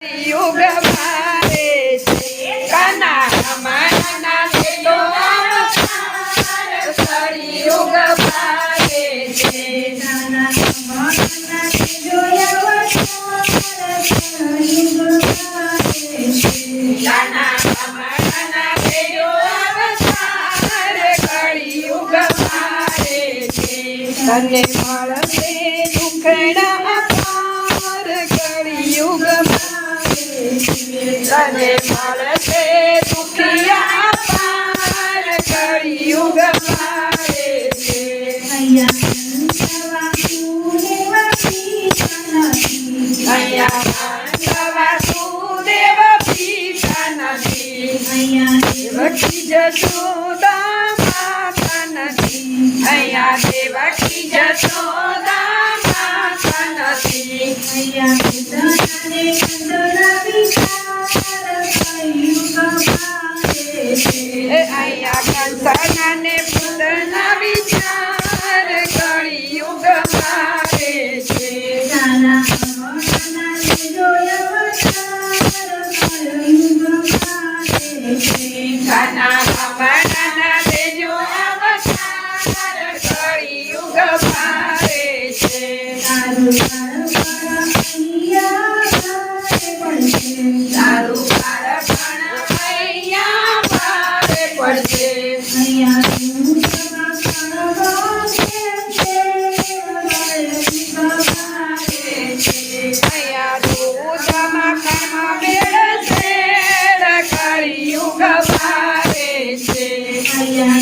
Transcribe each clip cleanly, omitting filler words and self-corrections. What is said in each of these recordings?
युग भारे काना हमारा तो युग भारे काना हमारा जो काना हमारा जो अवतार कलियुग भारे तने મળશે દુખડા અપાર કલિયુગ તને મળશે દુખિયા પાર કલિયુગ ભારે અહીંયા વાસુદેવ પિતા નથી દેવકી જશોદા માતા નથી અહીંયા દેવકી જશોદા માતા નથી અહીંયા કંસના ને પુતના વિચાર કલિયુગ ભારે છે કાના હમારા દેજો અવતાર કલિયુગ ભારે છે તારું બાળપણ અહીંયા ભારે પડશે અહીંયા દૂધમાં કર્મ મેળશે કલિયુગ ભારે છે અહીંયા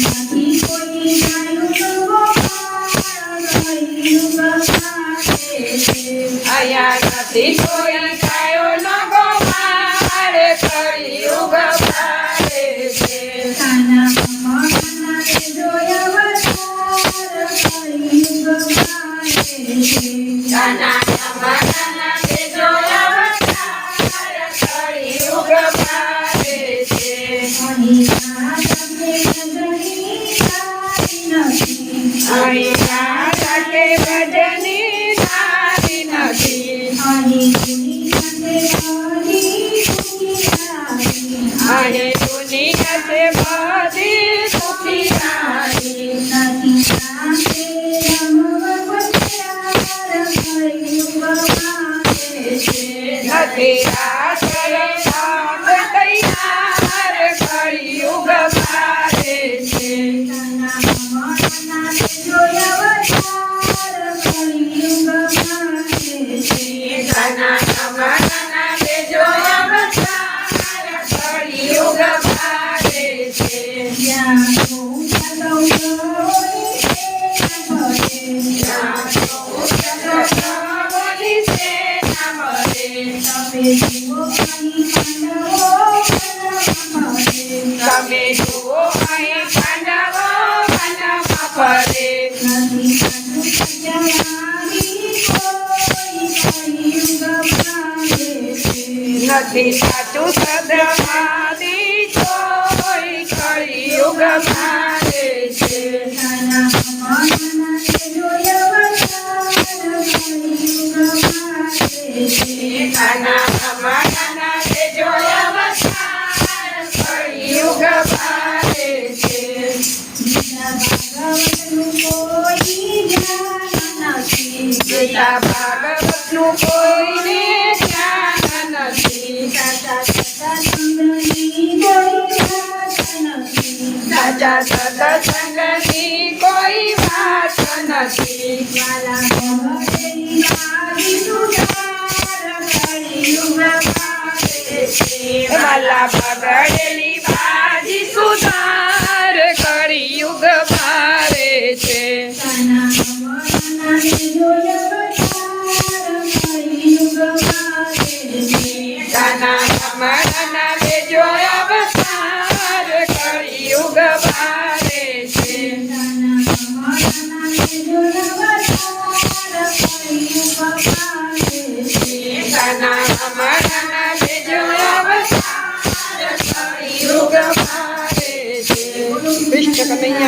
નથી કોઈ કાયો ન ગોવાળ કલિયુગ ભારે છે કાના હમારા જો અવતાર કલિયુગ ભારે છે અહીંયા સાથે ભજની નારી નથી અને દુનિયા છે બધી સુખી નારી નથી આશ્રય સામ તૈયાર કલિયુગ ભારે છે કાના હમારા દેજો અવતાર કલિયુગ ભારે છે તમે જુઓ અહીં પાંડવો વનમાં ફરે નથી સાચું સદવાદી કોઈ કલિયુગ ભારે છે કાના હમારા દેજો અવતાર કલિયુગ ભારે છે ગીતા ભાગવતનું કોઈને ધ્યાન નથી સાચા સત્સંગની કોઈ વાત નથી વાલા બગડેલી બાજી સુધાર કલિયુગ ભારે છે